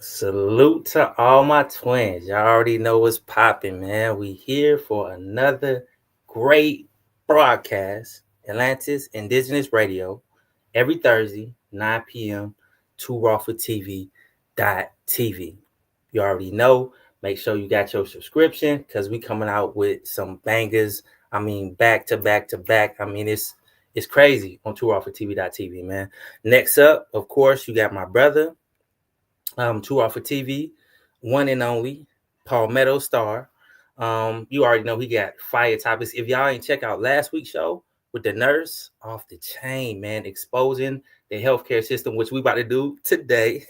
Salute to all my twins. Y'all already know what's popping, man. We here for another great broadcast. Atlantis Indigenous Radio every Thursday, 9 p.m. to Raw for TV.tv. You already know. Make sure you got your subscription because we coming out with some bangers. I mean, back to back to back. I mean, it's crazy on Two Raw for TV.tv, man. Next up, of course, you got my brother, Two Off for TV, one and only Palmetto Star. You already know he got fire topics. If y'all ain't check out last week's show with the nurse, off the chain, man, exposing the healthcare system, which we about to do today,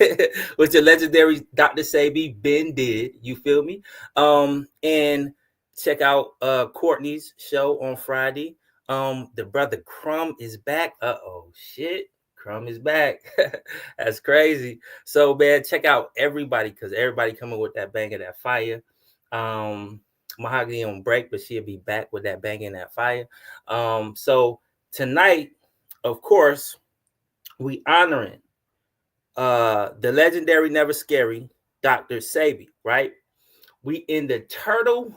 which the legendary Dr. Sabi Ben did. You feel me? And check out Courtney's show on Friday. The brother Crumb is back. Oh shit. Crumb is back. That's crazy. So man, check out everybody because everybody coming with that bang and that fire. Mahogany on break, but she'll be back with that bang and that fire. So tonight, of course, we honoring the legendary Never Scary Dr. Sabi, right? We in the Turtle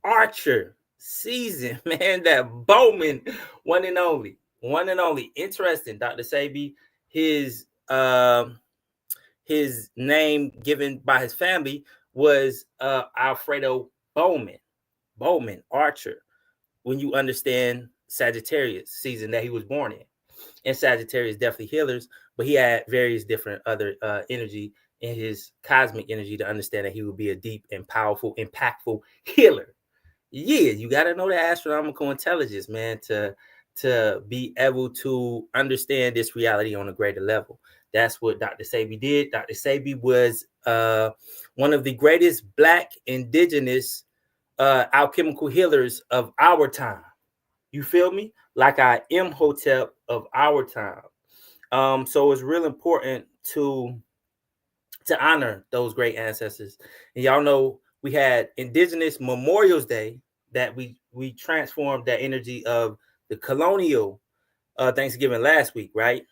Archer season, man. That Bowman, one and only. One and only. Interesting, Dr. Sabi. His name given by his family was Alfredo Bowman. Bowman Archer. When you understand Sagittarius season that he was born in. And Sagittarius definitely healers, but he had various different other energy in his cosmic energy to understand that he would be a deep and powerful, impactful healer. Yeah, you got to know the astronomical intelligence, man, to be able to understand this reality on a greater level. That's what Dr. Sabi did. Dr. Sabi was one of the greatest Black indigenous alchemical healers of our time. You feel me? Like I Imhotep of our time. So it's real important to honor those great ancestors. And y'all know we had Indigenous Memorials Day that we transformed that energy of the colonial Thanksgiving last week, right?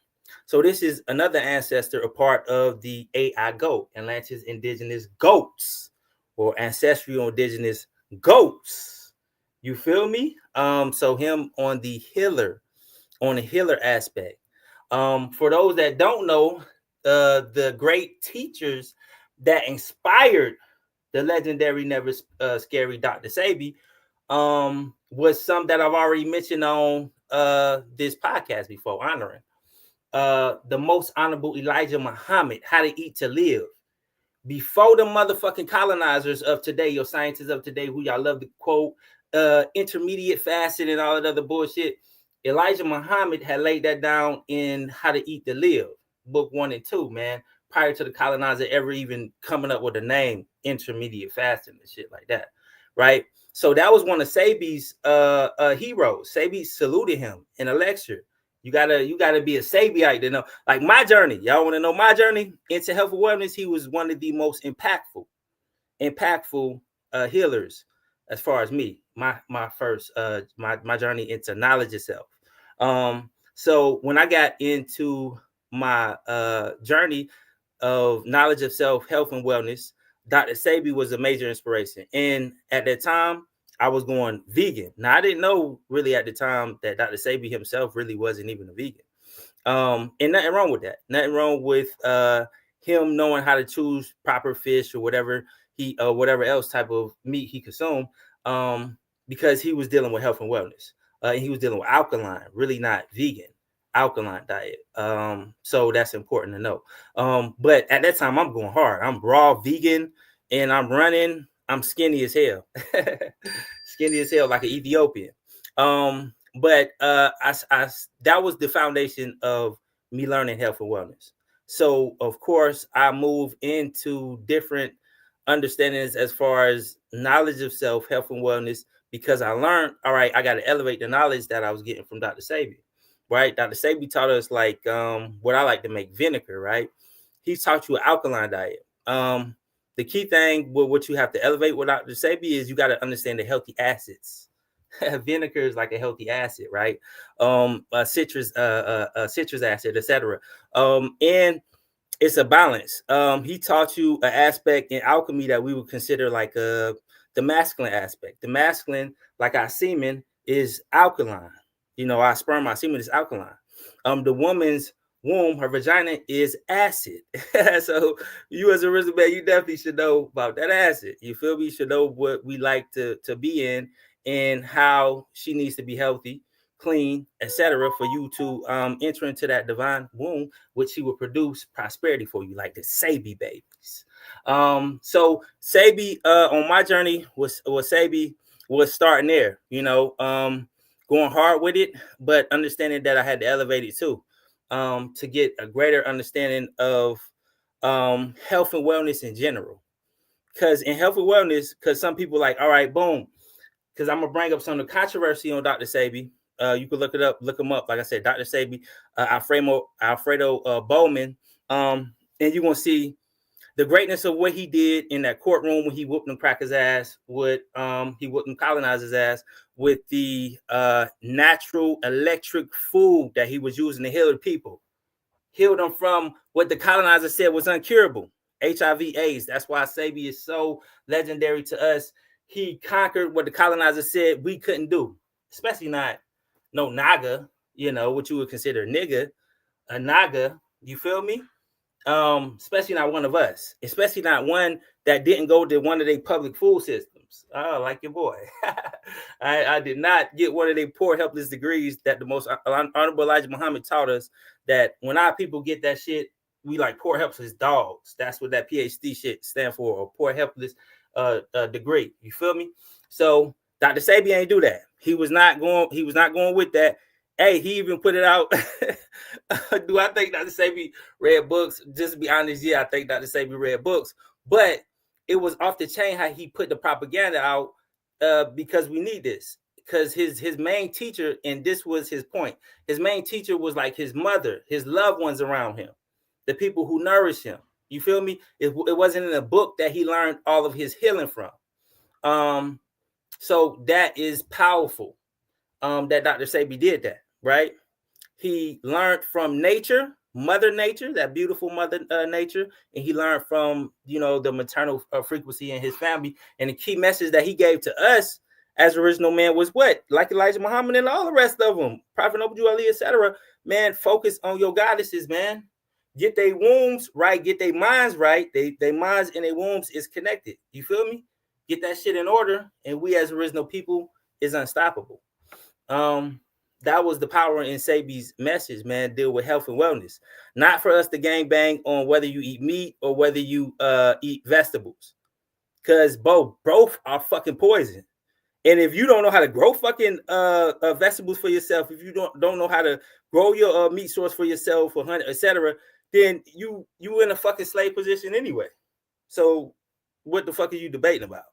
So this is another ancestor, a part of the AI goat, Atlantis Indigenous goats, or ancestral indigenous goats. You feel me? So him on the healer aspect. For those that don't know, the great teachers that inspired the legendary Never Scary Dr. Sabi was some that I've already mentioned on this podcast before, honoring. The most honorable Elijah Muhammad, How to Eat to Live. Before the motherfucking colonizers of today, your scientists of today, who y'all love to quote, intermediate fasting and all that other bullshit, Elijah Muhammad had laid that down in How to Eat to Live, book 1 and 2, man, prior to the colonizer ever even coming up with the name intermediate fasting and shit like that, right? So that was one of Sabi's heroes. Sabi saluted him in a lecture. You gotta be a Sabiite to know. Like my journey, y'all want to know my journey into health and wellness? He was one of the most impactful healers as far as me. My first my journey into knowledge itself. So when I got into my journey of knowledge of self, health, and wellness, Dr. Sabi was a major inspiration. And at that time, I was going vegan. Now I didn't know really at the time that Dr. Sabi himself really wasn't even a vegan. And nothing wrong with that. Nothing wrong with him knowing how to choose proper fish or whatever else type of meat he consumed. Because he was dealing with health and wellness. And he was dealing with alkaline, really not vegan, alkaline diet. So that's important to know. But at that time, I'm going hard. I'm raw vegan and I'm running. I'm skinny as hell. Skinny as hell, like an Ethiopian. But that was the foundation of me learning health and wellness. So of course I move into different understandings as far as knowledge of self, health and wellness, because I learned, all right, I got to elevate the knowledge that I was getting from Dr. Sabi, right? Dr. Sabi taught us like what I like to make vinegar, right? He taught you an alkaline diet. The key thing with what you have to elevate with Dr. Sabi is you got to understand the healthy acids. Vinegar is like a healthy acid, right? Citrus acid, etc. And it's a balance. He taught you an aspect in alchemy that we would consider like the masculine aspect. The masculine, like our semen, is alkaline. You know, our sperm, our semen is alkaline. The woman's womb, her vagina, is acid. So you as a Rizal man, you definitely should know about that acid. You feel me? You should know what we like to be in and how she needs to be healthy, clean, etc., for you to enter into that divine womb, which he will produce prosperity for you, like the Sabi babies. So Sabi, on my journey was Sabi was starting there, going hard with it, but understanding that I had to elevate it too, to get a greater understanding of health and wellness in general. Because in health and wellness, because some people like, all right, boom, because I'm gonna bring up some of the controversy on Dr. Sabi. You can look him up. Like I said, Dr. Sabi, Alfredo Bowman, and you're gonna see the greatness of what he did in that courtroom when he whooped them crackers ass, he whooped them colonizers ass with the natural electric food that he was using to heal the people, healed them from what the colonizer said was uncurable, HIV/AIDS. That's why Sabi is so legendary to us. He conquered what the colonizer said we couldn't do, especially not no Naga, what you would consider nigga, a Naga. You feel me? Especially not one of us, especially not one that didn't go to one of their public food systems. Oh, like your boy. I did not get one of their poor, helpless degrees that the most honorable Elijah Muhammad taught us, that when our people get that shit, we like poor, helpless dogs. That's what that PhD shit stand for, or poor, helpless degree. You feel me? So Dr. Sabi ain't do that. He was not going with that. Hey, he even put it out. Do I think Dr. Sabi read books? Just to be honest, yeah, I think Dr. Sabi read books, but it was off the chain how he put the propaganda out, because we need this. Because his main teacher, and this was his point, his main teacher was like his mother, his loved ones around him, the people who nourish him. You feel me? It wasn't in a book that he learned all of his healing from. So that is powerful. That Dr. Sabi did that, right? He learned from nature, Mother Nature, that beautiful Mother Nature, and he learned from the maternal frequency in his family. And the key message that he gave to us as original man was what? Like Elijah Muhammad and all the rest of them, Prophet Noble Ali, etc. Man, focus on your goddesses, man. Get their wombs right, get their minds right. They minds and their wombs is connected. You feel me? Get that shit in order, and we as original people is unstoppable. That was the power in Sabi's message, man. Deal with health and wellness, not for us to gang bang on whether you eat meat or whether you eat vegetables, because both are fucking poison. And if you don't know how to grow fucking vegetables for yourself, if you don't know how to grow your meat source for yourself, or hunt, etc., then you in a fucking slave position anyway. So what the fuck are you debating about?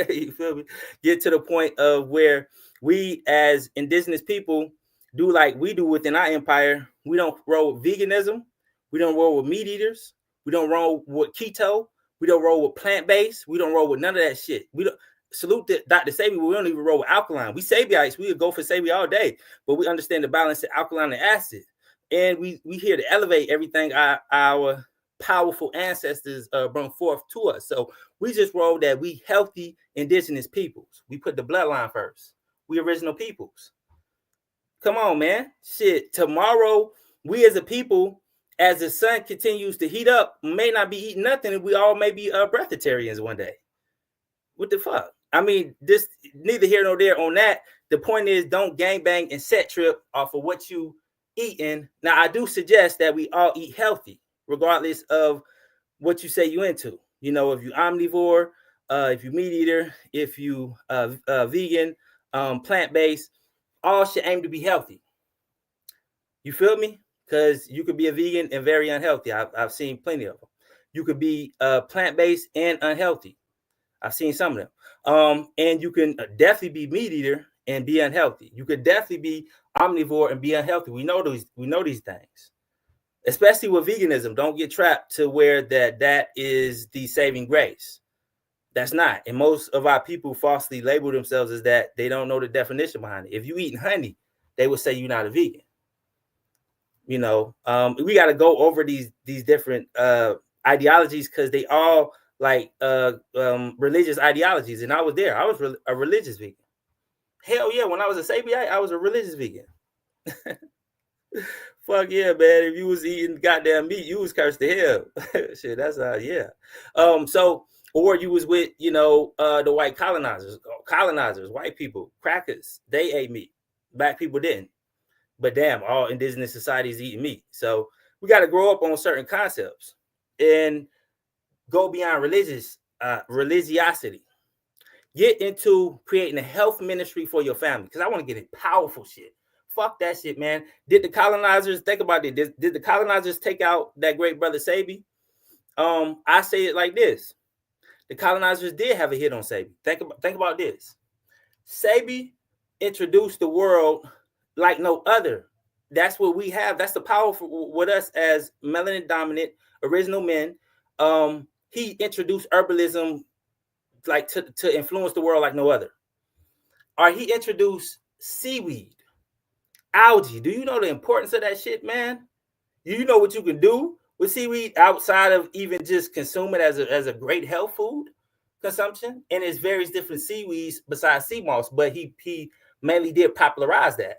You feel me? Get to the point of where we as indigenous people do like we do within our empire. We don't roll with veganism. We don't roll with meat eaters. We don't roll with keto. We don't roll with plant-based. We don't roll with none of that shit. We don't salute Dr. Sabi. We don't even roll with alkaline. We Sabiites. We would go for Sabi all day, but we understand the balance of alkaline and acid. And we here to elevate everything our powerful ancestors brought forth to us. So we just roll that we healthy indigenous peoples. We put the bloodline first. We original peoples. Come on, man. Shit. Tomorrow, we as a people, as the sun continues to heat up, may not be eating nothing, and we all may be breatharians one day. What the fuck? I mean, this neither here nor there on that. The point is, don't gangbang and set trip off of what you eating. Now, I do suggest that we all eat healthy, regardless of what you say you into. If you omnivore, if you meat eater, if you vegan, plant-based, all should aim to be healthy. You feel me? Because you could be a vegan and very unhealthy. I've seen plenty of them. You could be plant-based and unhealthy. I've seen some of them. And you can definitely be meat eater and be unhealthy. You could definitely be omnivore and be unhealthy. We know these things. Especially with veganism. Don't get trapped to where that is the saving grace. That's not. And most of our people falsely label themselves as that. They don't know the definition behind it. If you eat honey, they will say you're not a vegan. We got to go over these different ideologies because they all like religious ideologies. And I was there. I was a religious vegan. Hell yeah! When I was a Sabiite, I was a religious vegan. Fuck yeah, man! If you was eating goddamn meat, you was cursed to hell. Shit, that's yeah. So or you was with the white colonizers, white people, crackers. They ate meat. Black people didn't. But damn, all indigenous societies eat meat. So we got to grow up on certain concepts and go beyond religiosity. Get into creating a health ministry for your family because I want to get it powerful shit. Fuck that shit, man. Did the colonizers think about it? Did the colonizers take out that great brother Sabi? I say it like this: the colonizers did have a hit on Sabi. Think about this. Sabi introduced the world like no other. That's what we have. That's the power with us as melanin dominant original men. He introduced herbalism like to influence the world like no other. Or he introduced seaweed, algae. Do you know the importance of that shit, man? Do you know what you can do with seaweed outside of even just consume it as a great health food consumption? And there's various different seaweeds besides sea moss, but he mainly did popularize that.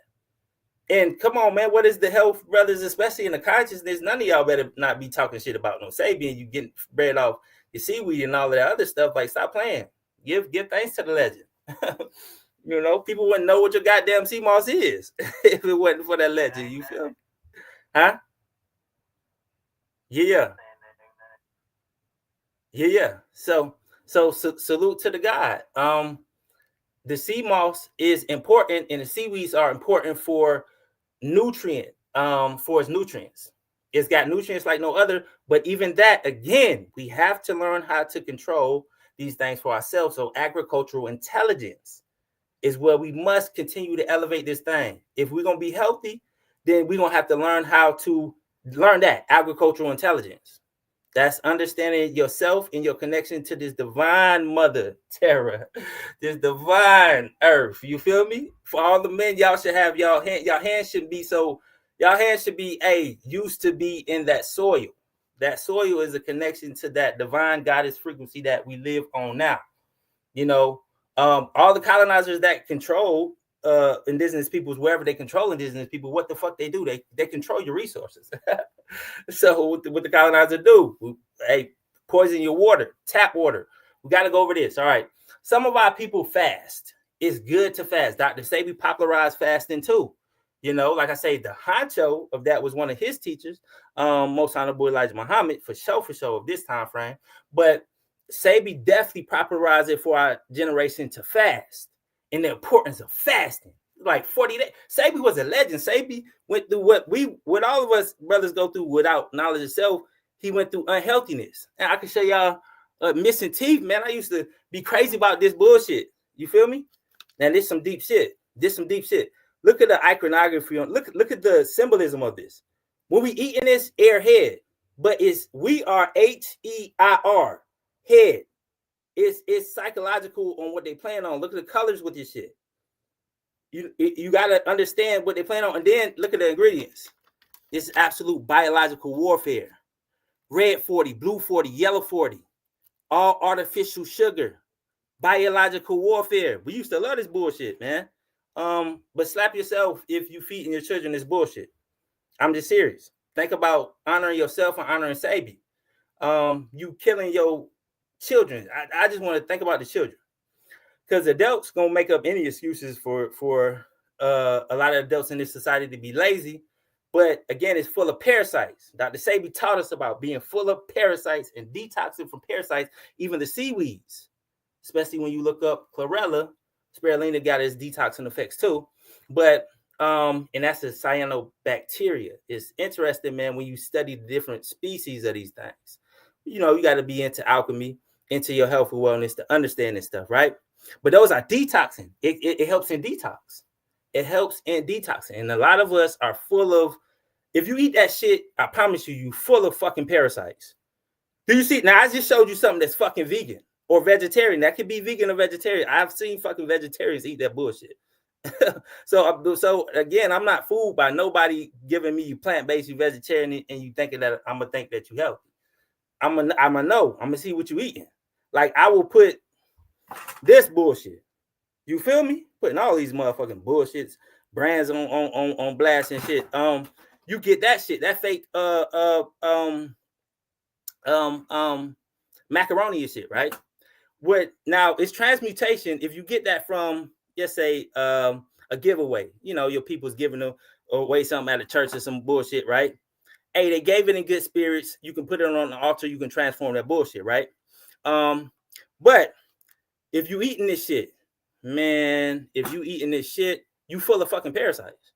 And come on, man, what is the health, brothers, especially in the consciousness? None of y'all better not be talking shit about no Sabian. You getting bred off your seaweed and all of that other stuff. Like, stop playing. Give thanks to the legend. People wouldn't know what your goddamn sea moss is if it wasn't for that legend. You feel me? Huh? Yeah. So salute to the God. The sea moss is important, and the seaweeds are important for its nutrients. It's got nutrients like no other, but even that, again, we have to learn how to control these things for ourselves. So agricultural intelligence is where we must continue to elevate this thing. If we're going to be healthy, then we're going to have to learn how to learn that agricultural intelligence. That's understanding yourself and your connection to this divine mother, Terra, this divine earth. You feel me? For all the men, y'all should have y'all hands should be used to be in that soil. That soil is a connection to that divine goddess frequency that we live on now. All the colonizers that control indigenous peoples, wherever they control indigenous people, what the fuck they do? They control your resources. So what the colonizer do? Hey, poison your water, tap water. We got to go over this. All right. Some of our people fast. It's good to fast. Dr. Sabi popularized fasting too. Like I say, the honcho of that was one of his teachers, Most Honorable Elijah Muhammad, for sure of this time frame. But Sabi definitely popularized it for our generation to fast and the importance of fasting. Like 40 days. Sabi was a legend. Sabi went through what all of us brothers go through without knowledge of self. He went through unhealthiness. And I can show y'all missing teeth, man. I used to be crazy about this bullshit. You feel me? Now this some deep shit. Look at the iconography on. Look at the symbolism of this. When we eating this airhead, but we are HEIR head. It's psychological on what they plan on. Look at the colors with this shit. You got to understand what they plan on, and then look at the ingredients. This is absolute biological warfare. Red 40, blue 40, yellow 40, all artificial sugar, biological warfare. We used to love this bullshit, man. But slap yourself if you feeding your children this bullshit. I'm just serious. Think about honoring yourself and honoring Sabi. You killing your children. I just want to think about the children. Because adults gonna make up any excuses for a lot of adults in this society to be lazy, but again, it's full of parasites. Dr. Sabi taught us about being full of parasites and detoxing from parasites, even the seaweeds. Especially when you look up chlorella, spirulina got its detoxing effects too. But and that's a cyanobacteria. It's interesting, man, when you study the different species of these things. You got to be into alchemy, into your health and wellness to understand this stuff, right? But those are detoxing. It helps in detox. It helps in detoxing. And a lot of us are full of, if you eat that shit, I promise you full of fucking parasites. Do you see? Now, I just showed you something that's fucking vegan or vegetarian. That could be vegan or vegetarian. I've seen fucking vegetarians eat that bullshit. So again, I'm not fooled by nobody giving me you plant-based, you vegetarian, and you thinking that I'm gonna think that you healthy. I'm gonna know. I'm gonna see what you eating. Like I will put this bullshit. You feel me? Putting all these motherfucking bullshits brands on blast and shit. You get that shit, that fake macaroni and shit, right? What now it's transmutation. If you get that from, let's say, a giveaway, you know, your people's giving them away something at a church or some bullshit, right? Hey, they gave it in good spirits. You can put it on the altar. You can transform that bullshit, right? But if you eating this shit, man, if you eating this shit, you full of fucking parasites.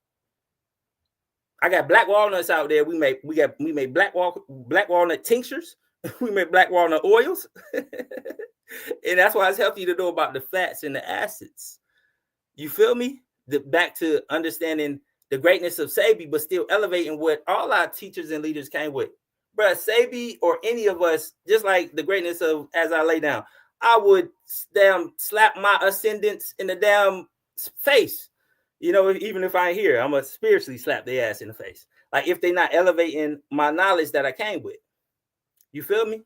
I got black walnuts out there. We make black walnut tinctures. We make black walnut oils. And that's why it's healthy to know about the fats and the acids. You feel me? Back to understanding the greatness of Sabi, but still elevating what all our teachers and leaders came with. Bruh, Sabi or any of us, just like the greatness of As I Lay Down, I would damn slap my ascendants in the damn face. You know, even if I ain't here, I'm going to spiritually slap their ass in the face. Like if they're not elevating my knowledge that I came with. You feel me?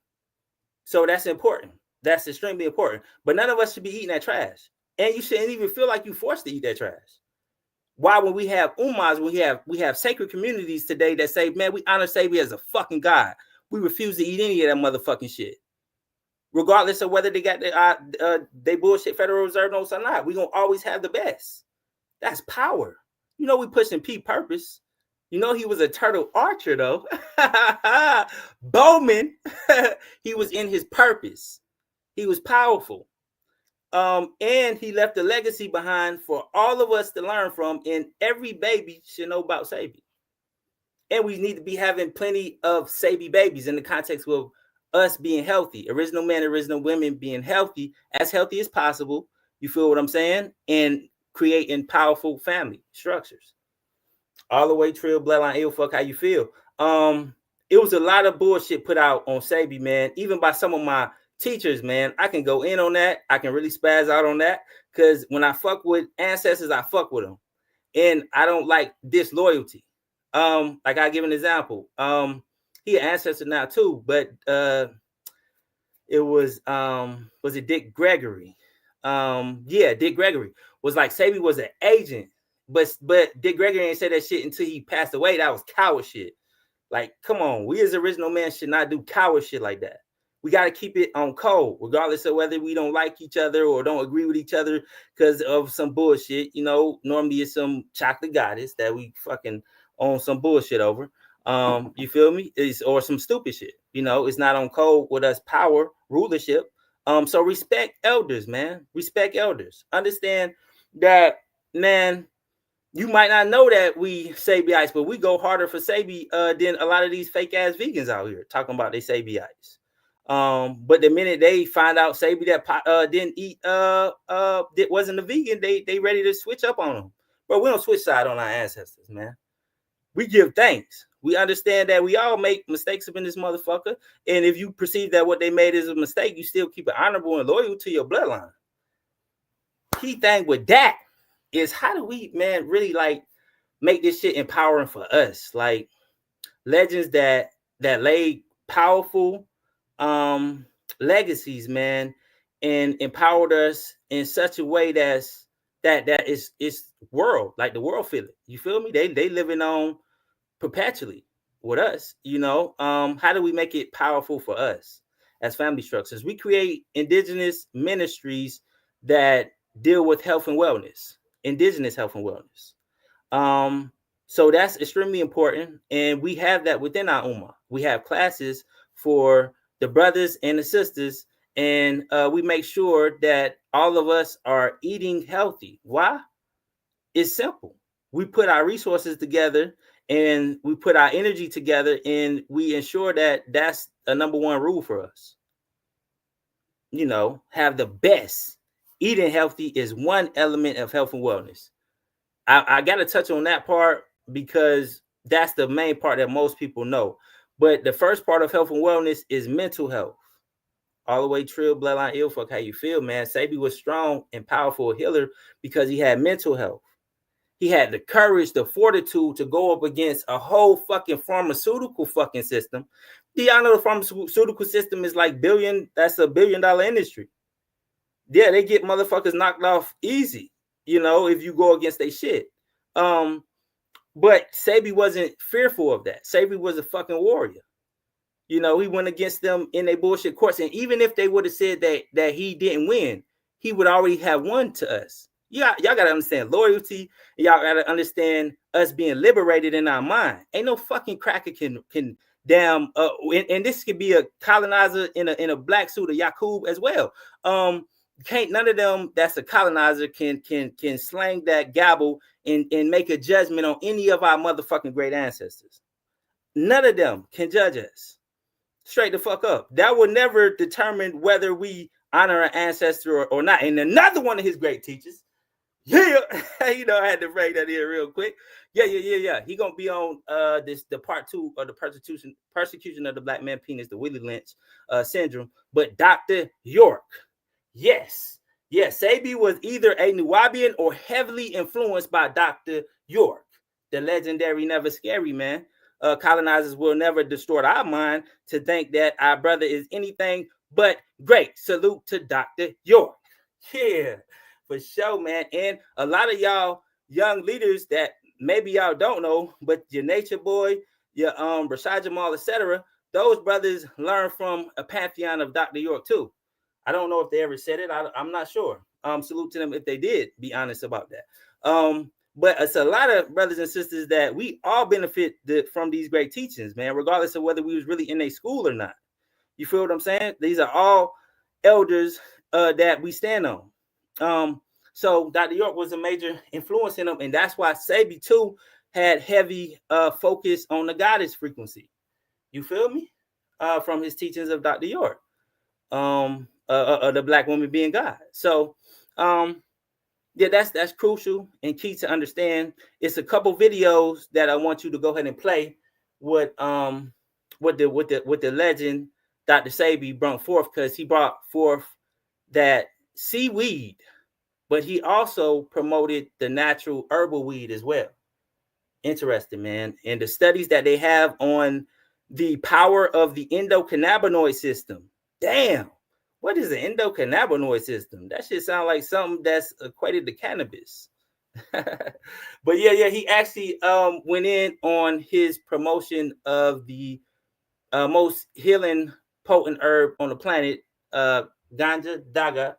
So that's important. That's extremely important. But none of us should be eating that trash. And you shouldn't even feel like you're forced to eat that trash. Why, when we have ummas, we have sacred communities today that say, man, we honor Sabi as a fucking god. We refuse to eat any of that motherfucking shit. Regardless of whether they got they bullshit Federal Reserve notes or not. We're going to always have the best. That's power. You know, we pushing P purpose. You know, he was a turtle archer, though. Bowman, he was in his purpose. He was powerful. And he left a legacy behind for all of us to learn from, and every baby should know about Sabi. And we need to be having plenty of Sabi babies in the context of us being healthy. Original men, original women being healthy as possible. You feel what I'm saying? And creating powerful family structures. All the way Trill, Bloodline, ill fuck how you feel. It was a lot of bullshit put out on Sabi, man, even by some of my teachers, man. I can go in on that. I can really spaz out on that because when I fuck with ancestors, I fuck with them. And I don't like disloyalty. Like I give an example. He an ancestor now too, but it was it Dick Gregory? Yeah, Dick Gregory was like Sabi was an agent, but Dick Gregory ain't said that shit until he passed away. That was coward shit. Like, come on, we as original men should not do coward shit like that. We got to keep it on code, regardless of whether we don't like each other or don't agree with each other because of some bullshit. You know, normally it's some chocolate goddess that we fucking on some bullshit over. You feel me? Or some stupid shit. You know, it's not on code with us power, rulership. So respect elders, man. Respect elders. Understand that, man, you might not know that we Sabiites, but we go harder for Sabi than a lot of these fake ass vegans out here talking about they Sabiites. But the minute they find out Sabi that didn't eat that wasn't a vegan, they ready to switch up on them. But we don't switch side on our ancestors, man. We give thanks. We understand that we all make mistakes up in this motherfucker. And if you perceive that what they made is a mistake, you still keep it honorable and loyal to your bloodline. Key thing with that is how do we, man, really like make this shit empowering for us? Like legends that laid powerful legacies, man, and empowered us in such a way that is world, like the world feel it. You feel me? They living on perpetually with us, you know. How do we make it powerful for us as family structures? We create indigenous ministries that deal with health and wellness, indigenous health and wellness. So that's extremely important, and we have that within our Ummah. We have classes for the brothers and the sisters, and we make sure that all of us are eating healthy. Why? It's simple. We put our resources together and we put our energy together, and we ensure that that's a number one rule for us. You know, have the best. Eating healthy is one element of health and wellness. I got to touch on that part because that's the main part that most people know. But the first part of health and wellness is mental health. All the way Trill, Bloodline, ill fuck how you feel, man. Sabi was strong and powerful healer because he had mental health. He had the courage, the fortitude to go up against a whole fucking pharmaceutical fucking system. Do y'all know the pharmaceutical system is like that's $1 billion industry. Yeah, they get motherfuckers knocked off easy, if you go against their shit. But Sabi wasn't fearful of that. Sabi was a fucking warrior. He went against them in their bullshit courts. And even if they would have said that he didn't win, he would already have won to us. Y'all got to understand loyalty. Y'all got to understand us being liberated in our mind. Ain't no fucking cracker can damn. And this could be a colonizer in a black suit of Yakub as well. Can't none of them that's a colonizer can slang that gavel and make a judgment on any of our motherfucking great ancestors. None of them can judge us. Straight the fuck up. That will never determine whether we honor an ancestor or not. And another one of his great teachers, I had to break that in real quick. Yeah. He gonna be on the part 2 of the persecution of the black man penis, the Willie Lynch syndrome. But Dr. York, yes, Sabi was either a Nubian or heavily influenced by Dr. York, the legendary Never Scary Man. Colonizers will never distort our mind to think that our brother is anything but great. Salute to Dr. York. Yeah, for sure, man. And a lot of y'all young leaders that maybe y'all don't know, but your Nature Boy, your Rashad Jamal, etc., those brothers learn from a pantheon of Dr. York too. I don't know if they ever said it. I'm not sure. Salute to them if they did. Be honest about that. But it's a lot of brothers and sisters that we all benefit from these great teachings, man, regardless of whether we was really in a school or not. You feel what I'm saying? These are all elders that we stand on. So Dr. York was a major influence in them, and that's why Sabi too had heavy focus on the goddess frequency. You feel me? From his teachings of Dr. York, the black woman being God. So yeah, that's crucial and key to understand. It's a couple videos that I want you to go ahead and play with the legend Dr. Sabi brought forth, because he brought forth that seaweed, but he also promoted the natural herbal weed as well. Interesting, man. And the studies that they have on the power of the endocannabinoid system. Damn. What is the endocannabinoid system? That shit sound like something that's equated to cannabis. But yeah, he actually went in on his promotion of the most healing potent herb on the planet, ganja, daga,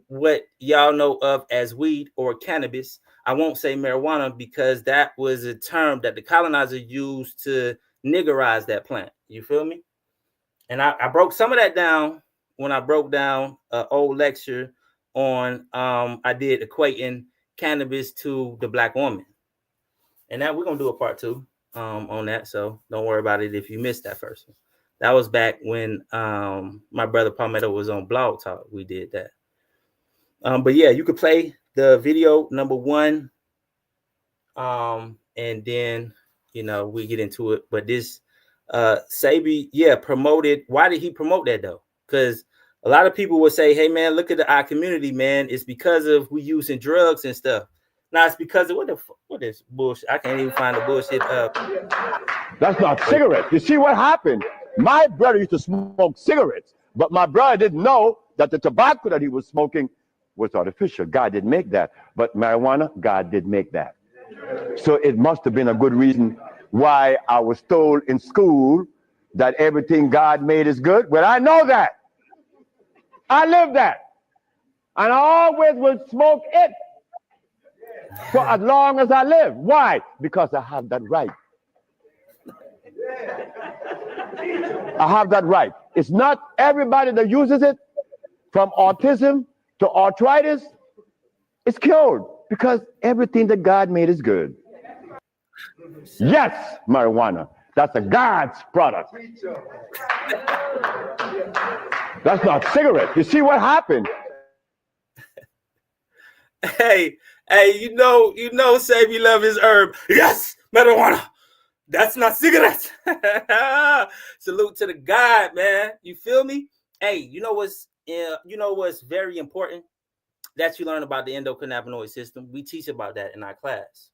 what y'all know of as weed or cannabis. I won't say marijuana because that was a term that the colonizer used to niggerize that plant. You feel me? And I broke some of that down when I broke down an old lecture on I did equating cannabis to the black woman. And now we're gonna do a part 2 on that. So don't worry about it if you missed that first one. That was back when my brother Palmetto was on Blog Talk. We did that. But yeah, you could play the video number 1. And then we get into it. But this Sabi, promoted. Why did he promote that though? Because a lot of people would say, hey man, look at our community, man. It's because of we using drugs and stuff. Now it's because of what is bullshit? I can't even find the bullshit up. That's not cigarettes. You see what happened? My brother used to smoke cigarettes, but my brother didn't know that the tobacco that he was smoking was artificial. God didn't make that. But marijuana, God did make that. So it must have been a good reason why I was told in school that everything God made is good. Well, I know that. I live that. And I always will smoke it for as long as I live. Why? Because I have that right. I have that right. It's not everybody that uses it, from autism to arthritis, is killed, because everything that God made is good. Yes, marijuana. That's a God's product. That's not cigarette. You see what happened? Hey, you know, Sabi love his herb. Yes, marijuana. That's not cigarettes. Salute to the God, man. You feel me? Hey, you know what's very important? that you learn about the endocannabinoid system. We teach about that in our class.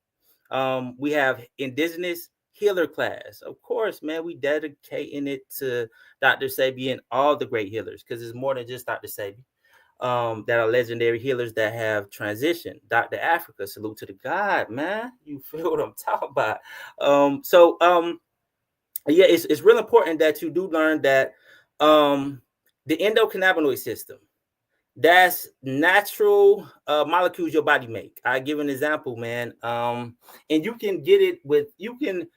We have indigenous healer class. Of course, man, we dedicating it to Dr. Sebi and all the great healers, because it's more than just Dr. Sebi. That are legendary healers that have transitioned. Dr. Africa, salute to the God, man. You feel what I'm talking about? Yeah, it's real important that you do learn that the endocannabinoid system, that's natural molecules your body make. I give an example, man. And you can get it with, you can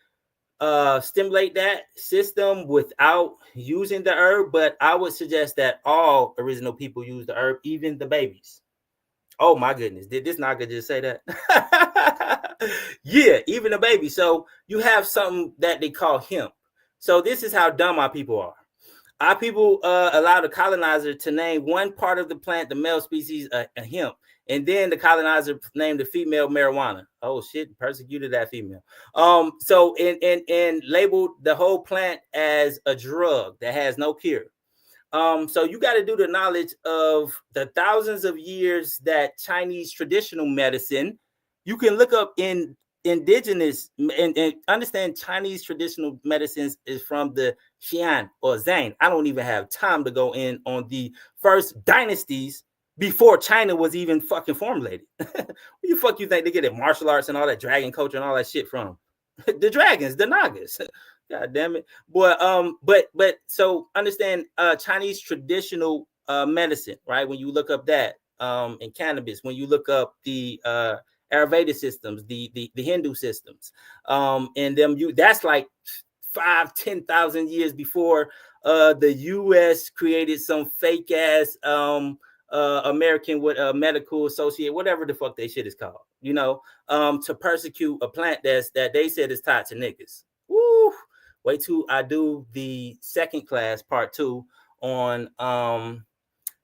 stimulate that system without using the herb, but I would suggest that all original people use the herb, even the babies. Oh my goodness, did this Naga just say that? Yeah, even a baby. So you have something that they call hemp. So this is how dumb our people are. Our people allow the colonizer to name one part of the plant, the male species, a hemp, and then the colonizer named the female marijuana. Oh shit, persecuted that female. So and labeled the whole plant as a drug that has no cure. So you got to do the knowledge of the thousands of years that Chinese traditional medicine. You can look up in indigenous and understand Chinese traditional medicines is from the Xian or Zhang. I don't even have time to go in on the first dynasties before China was even fucking formulated. Where the fuck you think they get it martial arts and all that dragon culture and all that shit from? The dragons, the Nagas. God damn it. But so understand Chinese traditional medicine, right? When you look up that in cannabis, when you look up the Ayurveda systems, the Hindu systems, and them that's like 5,000-10,000 years before the US created some fake ass American with medical associate, whatever the fuck they shit is called, you know, to persecute a plant that they said is tied to niggas. Woo! Wait till I do the second class, part 2, on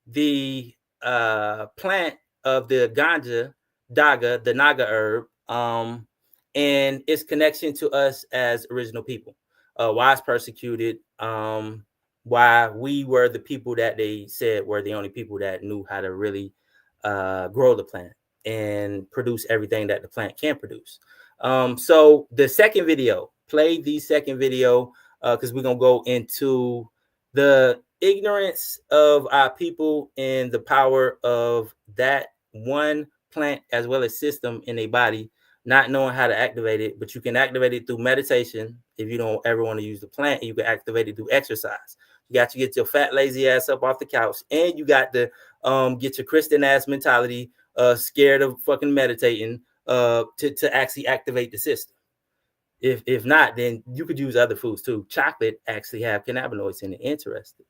the plant of the ganja, daga, the naga herb, and its connection to us as original people. Why it's persecuted, why we were the people that they said were the only people that knew how to really grow the plant and produce everything that the plant can produce. So the second video, play the second video, because we're gonna go into the ignorance of our people and the power of that one plant as well as system in a body, not knowing how to activate it. But you can activate it through meditation. If you don't ever want to use the plant, you can activate it through exercise. You got to get your fat lazy ass up off the couch, and you got to get your Christian ass mentality, scared of fucking meditating, to actually activate the system. If not, then you could use other foods too. Chocolate actually have cannabinoids in it. Interesting.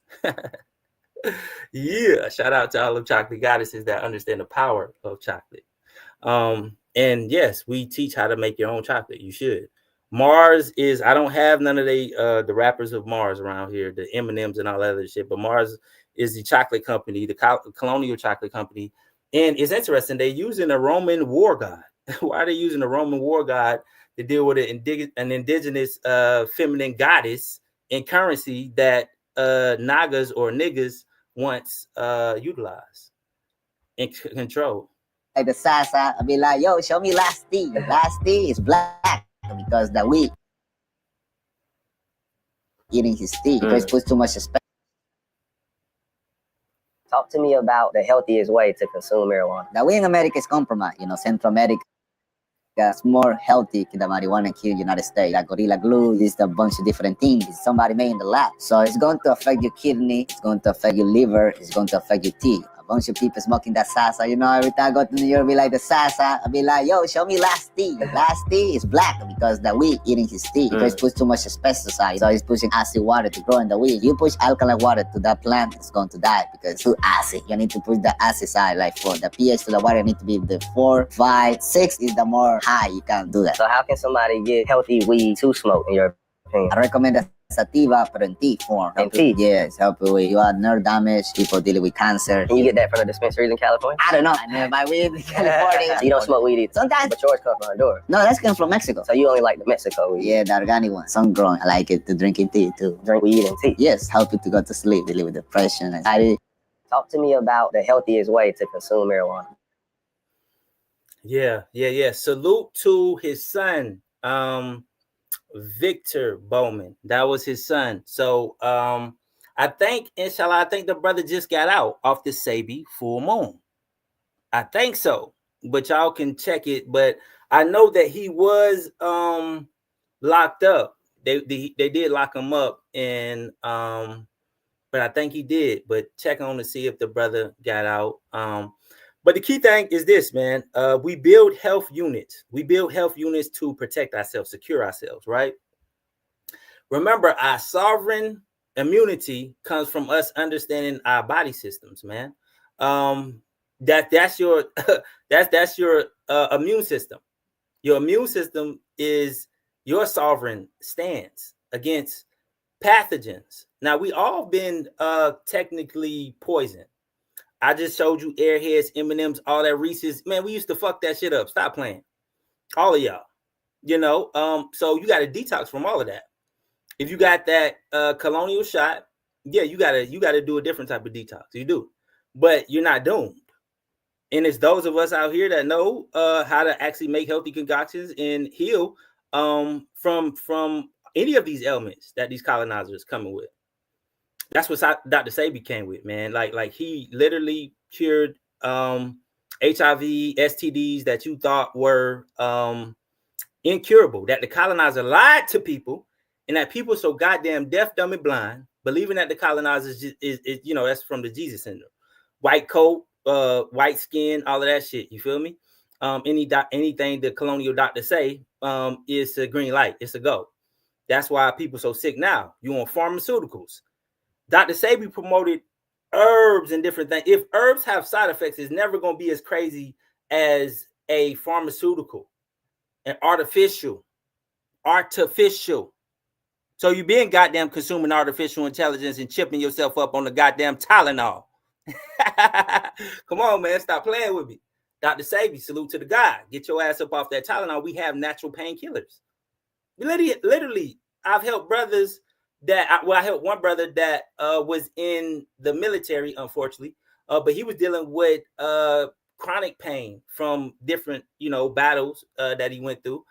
Yeah, shout out to all of chocolate goddesses that understand the power of chocolate. And yes, we teach how to make your own chocolate. You should. Mars is, I don't have none of the rappers of Mars around here, the M&Ms and all that other shit, but Mars is the chocolate company, the colonial chocolate company. And it's interesting, they're using a Roman war god. Why are they using a Roman war god to deal with an indigenous feminine goddess in currency that Nagas or niggas once utilized and controlled? Like the Sasa, I'll be like, yo, show me last tea. Last tea is black because the weed eating his tea because it puts too much respect. Talk to me about the healthiest way to consume marijuana. The weed in America is compromised. You know, Central America is more healthy than the marijuana here in the United States. Like Gorilla Glue, this is a bunch of different things somebody made in the lab. So it's going to affect your kidney, it's going to affect your liver, it's going to affect your teeth. Bunch of people smoking that Sasa, you know, every time I go to New York, be like the Sasa, I'll be like, yo, show me last tea. Last tea is black because the weed eating his tea because it puts too much pesticide. So it's pushing acid water to grow in the weed. You push alkaline water to that plant, it's going to die because it's too acid. You need to push the acid side, like for the pH to the water need to be the 4, 5, 6 is the more high you can do that. So how can somebody get healthy weed to smoke in your opinion? I recommend the sativa, but in tea form. In tea? Yes, help with your nerve damage, people dealing with cancer. Can you get that from the dispensaries in California? I don't know. I never buy weed in California. So you don't smoke weed either? Sometimes. But yours come from Honduras. No, that's come from Mexico. So you only like the Mexico weed? Yeah, the organic one. Sun grown. I like it to drink in tea too. Drink weed and tea? Yes, help you to go to sleep, dealing with depression, anxiety. Talk to me about the healthiest way to consume marijuana. Yeah. Salute to his son, Victor Bowman. That was his son. So I think, inshallah, I think the brother just got out off the Sabi full moon. I think so, but y'all can check it. But I know that he was locked up. They did lock him up, and but I think he did. But check on to see if the brother got out. But the key thing is this, man. We build health units. We build health units to protect ourselves, secure ourselves, right? Remember, our sovereign immunity comes from us understanding our body systems, man. That's your that's your immune system. Your immune system is your sovereign stance against pathogens. Now, we all been technically poisoned. I just showed you Airheads, M&Ms, all that Reese's. Man, we used to fuck that shit up. Stop playing. All of y'all. So you got to detox from all of that. If you got that colonial shot, yeah, you gotta do a different type of detox. You do, but you're not doomed. And it's those of us out here that know how to actually make healthy concoctions and heal from any of these ailments that these colonizers coming with. That's what Dr. Sabi came with, man. Like he literally cured HIV, STDs that you thought were incurable, that the colonizer lied to people, and that people so goddamn deaf, dumb, and blind, believing that the colonizers is that's from the Jesus syndrome. White coat, white skin, all of that shit. You feel me? Anything the colonial doctor say is a green light. It's a go. That's why people so sick now. You want pharmaceuticals. Dr. Sabi promoted herbs and different things. If herbs have side effects, it's never going to be as crazy as a pharmaceutical, an artificial. So you being goddamn consuming artificial intelligence and chipping yourself up on the goddamn Tylenol. Come on, man. Stop playing with me. Dr. Sabi, salute to the guy. Get your ass up off that Tylenol. We have natural painkillers. Literally, I've helped brothers I helped one brother that was in the military, unfortunately, but he was dealing with chronic pain from different, battles that he went through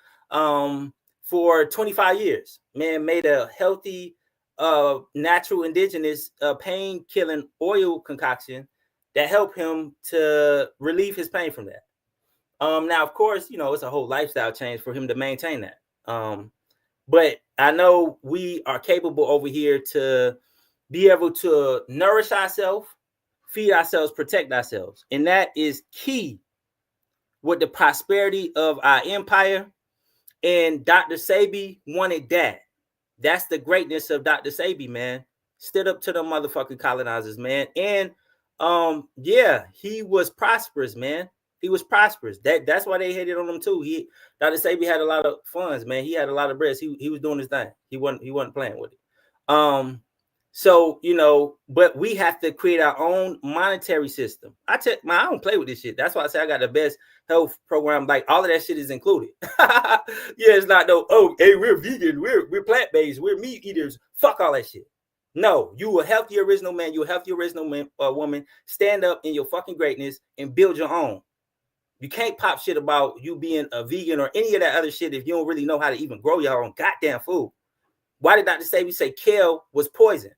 for 25 years. Man made a healthy, natural indigenous pain killing oil concoction that helped him to relieve his pain from that. Now, of course, it's a whole lifestyle change for him to maintain that. But I know we are capable over here to be able to nourish ourselves, feed ourselves, protect ourselves. And that is key with the prosperity of our empire. And Dr. Sabi wanted that. That's the greatness of Dr. Sabi, man. Stood up to the motherfucking colonizers, man. And he was prosperous, man. He was prosperous. That's why they hated on him too. Dr. Sabi had a lot of funds, man. He had a lot of bread. He was doing his thing. He wasn't playing with it. But we have to create our own monetary system. I don't play with this shit. That's why I say I got the best health program. Like all of that shit is included. It's not hey, we're vegan, we're plant-based, we're meat eaters. Fuck all that shit. No, you a healthy original man, you a healthy original man, woman. Stand up in your fucking greatness and build your own. You can't pop shit about you being a vegan or any of that other shit if you don't really know how to even grow your own goddamn food. Why did Dr. Sabi say kale was poison?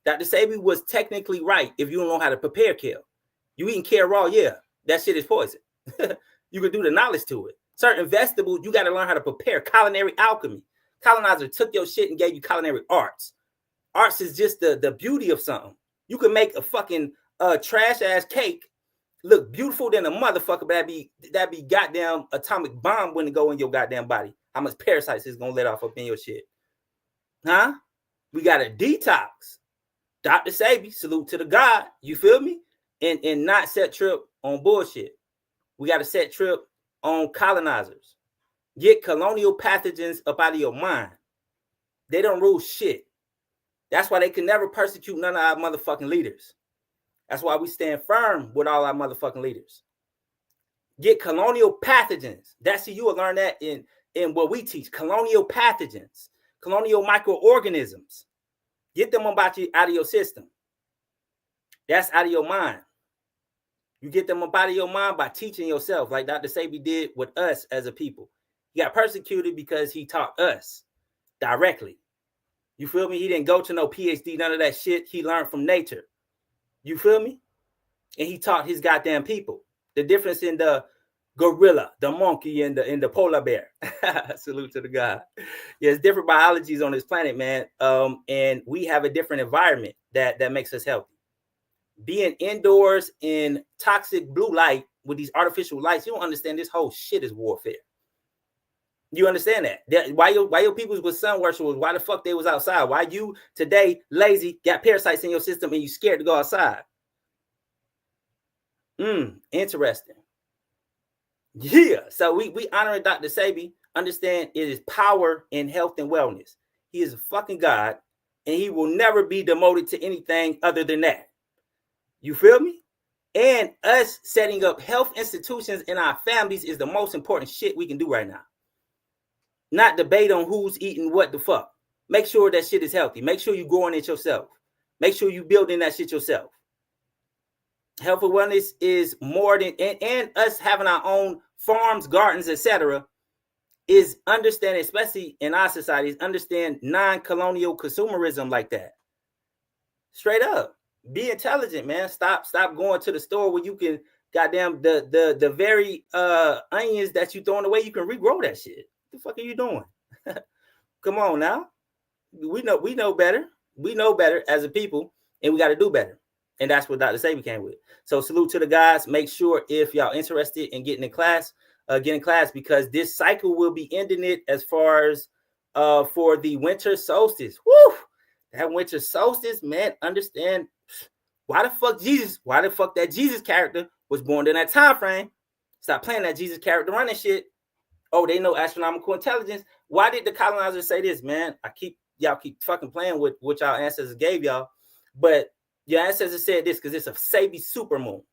Dr. Sabi was technically right if you don't know how to prepare kale. You eating kale raw, yeah, that shit is poison. You could do the knowledge to it. Certain vegetables, you got to learn how to prepare. Culinary alchemy. Colonizer took your shit and gave you culinary arts. Arts is just the beauty of something. You can make a fucking trash ass cake look beautiful than a motherfucker, but that be goddamn atomic bomb when it go in your goddamn body. How much parasites is gonna let off up in your shit? Huh? We got a detox. Dr. Sabi, salute to the God. You feel me? And not set trip on bullshit. We got to set trip on colonizers. Get colonial pathogens up out of your mind. They don't rule shit. That's why they can never persecute none of our motherfucking leaders. That's why we stand firm with all our motherfucking leaders. Get colonial pathogens. You will learn that in what we teach. Colonial pathogens, colonial microorganisms. Get them out of your system. That's out of your mind. You get them up out of your mind by teaching yourself, like Dr. Sebi did with us as a people. He got persecuted because he taught us directly. You feel me? He didn't go to no PhD, none of that shit. He learned from nature. You feel me? And he taught his goddamn people. The difference in the gorilla, the monkey, and the polar bear. Salute to the God. Yeah, it's different biologies on this planet, man. And we have a different environment that makes us healthy. Being indoors in toxic blue light with these artificial lights, you don't understand this whole shit is warfare. You understand that? Why your peoples was sun worshipers? Why the fuck they was outside? Why you today lazy, got parasites in your system, and you scared to go outside? Interesting. Yeah. So we honoring Dr. Sebi. Understand it is power in health and wellness. He is a fucking God, and he will never be demoted to anything other than that. You feel me? And us setting up health institutions in our families is the most important shit we can do right now. Not debate on who's eating what the fuck. Make sure that shit is healthy. Make sure you growing it yourself. Make sure you building that shit yourself. Health and wellness is more than, and us having our own farms, gardens, etc. is understanding, especially in our societies, understand non-colonial consumerism like that. Straight up. Be intelligent, man. Stop going to the store where you can goddamn the very onions that you throwing away, you can regrow that shit. What the fuck are you doing? Come on now. We know better. We know better as a people, and we got to do better. And that's what Dr. Sebi came with. So salute to the guys. Make sure if y'all interested in getting in class, because this cycle will be ending it as far as for the winter solstice. Woo! That winter solstice, man, understand why the fuck that Jesus character was born in that time frame. Stop playing that Jesus character running shit. Oh, they know astronomical intelligence. Why did the colonizers say this, man? Y'all keep fucking playing with what y'all ancestors gave y'all. But your ancestors said this because it's a Sebi supermoon.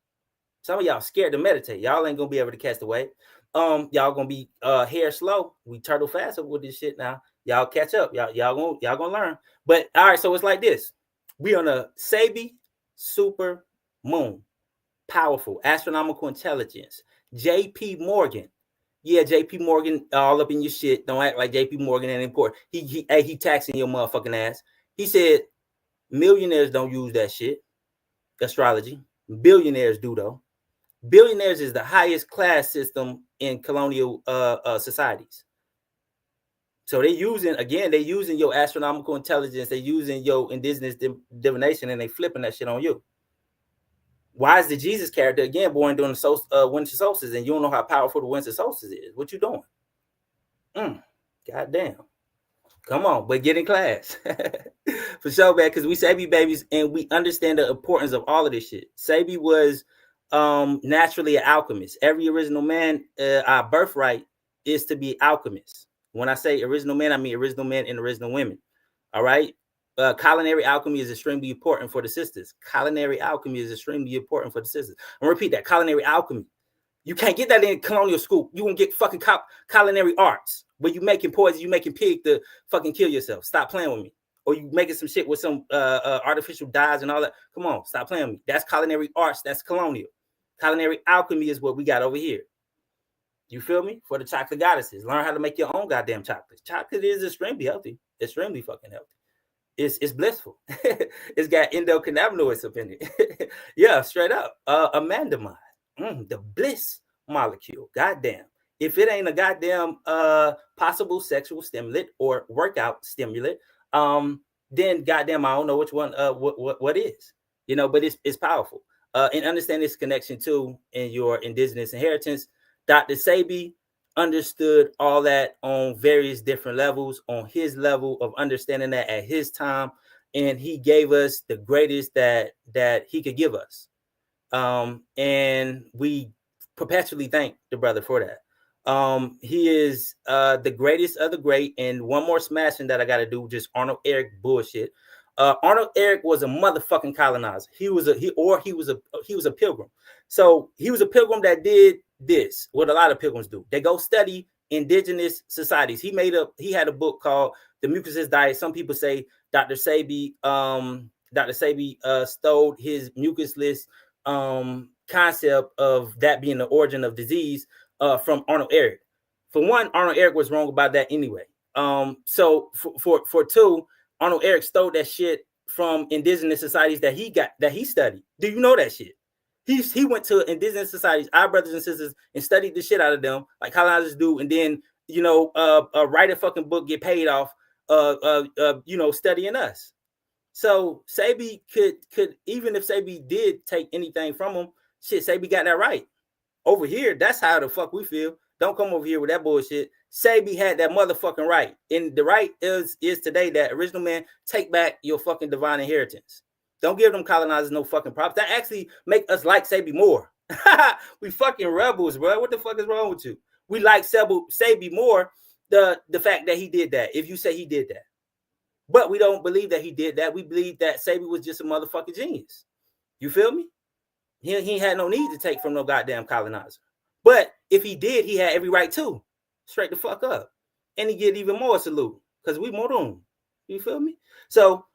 Some of y'all scared to meditate. Y'all ain't gonna be able to catch the wave. Y'all gonna be hair slow. We turtle fast up with this shit now. Y'all catch up. Y'all gonna learn. But all right, so it's like this. We on a Sebi super moon. Powerful astronomical intelligence. J.P. Morgan. Yeah, J.P. Morgan all up in your shit. Don't act like J.P. Morgan ain't important. He taxing your motherfucking ass. He said millionaires don't use that shit. Astrology. Billionaires do though. Billionaires is the highest class system in colonial societies. So they're using your astronomical intelligence. They're using your indigenous divination, and they flipping that shit on you. Why is the Jesus character again born during the winter solstice, and you don't know how powerful the winter solstice is? What you doing? Goddamn. Come on, but get in class. For sure, man, because we Sebi babies, and we understand the importance of all of this shit. Sebi was naturally an alchemist. Every original man, our birthright is to be alchemists. When I say original men, I mean original men and original women. All right. Culinary alchemy is extremely important for the sisters. Culinary alchemy is extremely important for the sisters. I'm gonna repeat that. Culinary alchemy. You can't get that in colonial school. You won't get fucking culinary arts where you making poison, you making pig to fucking kill yourself. Stop playing with me. Or you making some shit with some artificial dyes and all that. Come on, stop playing with me. That's culinary arts. That's colonial. Culinary alchemy is what we got over here. You feel me? For the chocolate goddesses. Learn how to make your own goddamn chocolate. Chocolate is extremely healthy. Extremely fucking healthy. It's blissful. It's got endocannabinoids up in it. Yeah, straight up. Amandamide. The bliss molecule. Goddamn. If it ain't a goddamn possible sexual stimulant or workout stimulant, then goddamn, I don't know which one what is. You know, but it's powerful. And understand this connection too in your indigenous inheritance. Dr. Sebi understood all that on various different levels, on his level of understanding that at his time, and he gave us the greatest that he could give us. And we perpetually thank the brother for that. He is the greatest of the great. And one more smashing that I got to do, just Arnold Eric bullshit. Arnold Eric was a motherfucking colonizer. He was a pilgrim. So he was a pilgrim that did this, what a lot of pilgrims do. They go study indigenous societies. He had a book called The Mucusless Diet. Some people say Dr. Sebi stole his mucusless concept of that being the origin of disease from Arnold Ehret. For one, Arnold Ehret was wrong about that anyway. So for two, Arnold Ehret stole that shit from indigenous societies that he studied. Do you know that shit? He went to indigenous societies, our brothers and sisters, and studied the shit out of them, like colonizers do, and then write a fucking book, get paid off, studying us. So Sabi could even if Sabi did take anything from him, shit, Sabi got that right. Over here, that's how the fuck we feel. Don't come over here with that bullshit. Sabi had that motherfucking right. And the right is today that original man, take back your fucking divine inheritance. Don't give them colonizers no fucking props. That actually make us like Sabi more. We fucking rebels, bro. What the fuck is wrong with you? We like Sabi more, the fact that he did that, if you say he did that. But we don't believe that he did that. We believe that Sabi was just a motherfucking genius. You feel me? He had no need to take from no goddamn colonizer. But if he did, he had every right to. Straight the fuck up. And he get even more salute. Because we more than. You feel me? So,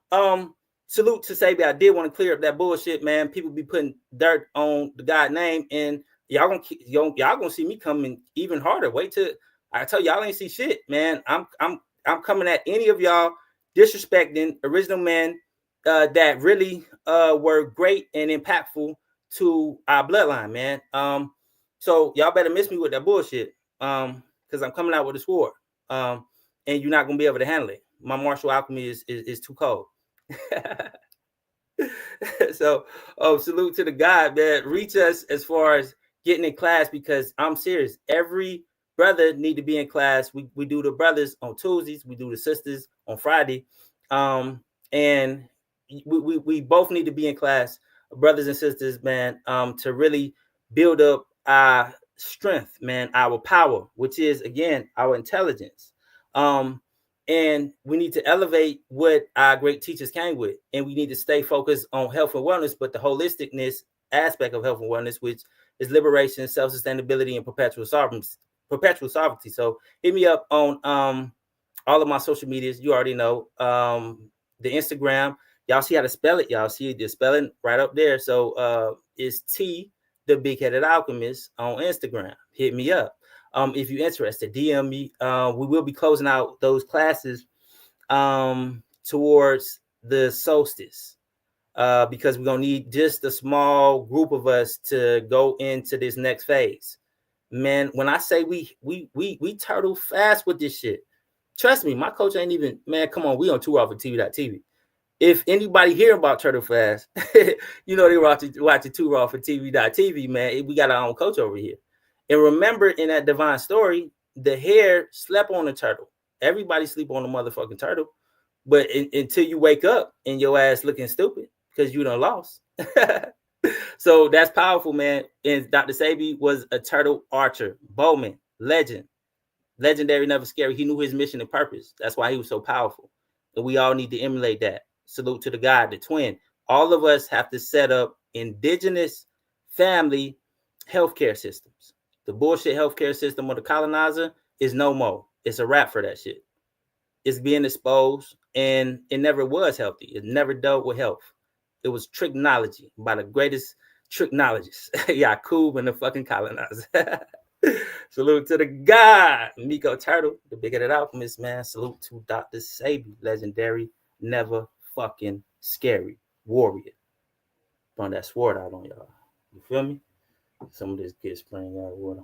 salute to Sabi. I did want to clear up that bullshit, man. People be putting dirt on the God name, and y'all gonna see me coming even harder. Wait till I tell y'all ain't see shit, man. I'm coming at any of y'all disrespecting original men that really were great and impactful to our bloodline, man. So y'all better miss me with that bullshit, because I'm coming out with a sword, and you're not gonna be able to handle it. My martial alchemy is too cold. So, salute to the God that reach us as far as getting in class, because I'm serious. Every brother need to be in class. We do the brothers on Tuesdays, we do the sisters on Friday, and we both need to be in class, brothers and sisters, man, to really build up our strength, man, our power, which is again our intelligence. And we need to elevate what our great teachers came with, and we need to stay focused on health and wellness, but the holisticness aspect of health and wellness, which is liberation, self-sustainability, and perpetual sovereignty. So hit me up on all of my social medias. You already know the Instagram. Y'all see how to spell it. Y'all see the spelling right up there. So it's T, the Big Headed Alchemist, on Instagram. Hit me up. If you're interested, DM me. We will be closing out those classes towards the solstice, because we're gonna need just a small group of us to go into this next phase. Man, when I say we turtle fast with this shit, trust me, my coach ain't even, man, come on, we on tour off of TV.tv. If anybody hear about Turtle Fast, they watch the tour off of TV.tv, man. We got our own coach over here. And remember, in that divine story, the hare slept on the turtle. Everybody sleep on the motherfucking turtle, but until you wake up and your ass looking stupid because you done lost. So that's powerful, man. And Dr. Sabi was a turtle archer, bowman, legendary, never scary. He knew his mission and purpose. That's why he was so powerful. And we all need to emulate that. Salute to the God, the twin. All of us have to set up indigenous family healthcare systems. The bullshit healthcare system of the colonizer is no more. It's a wrap for that shit. It's being exposed, and it never was healthy. It never dealt with health. It was tricknology by the greatest tricknologists, Yakub and the fucking colonizer. Salute to the God, Miko Turtle, the Big-Headed Alchemist, man. Salute to Dr. Sabi, legendary, never fucking scary warrior. Throwing that sword out on y'all. You feel me? Some of this gets spraying out of water.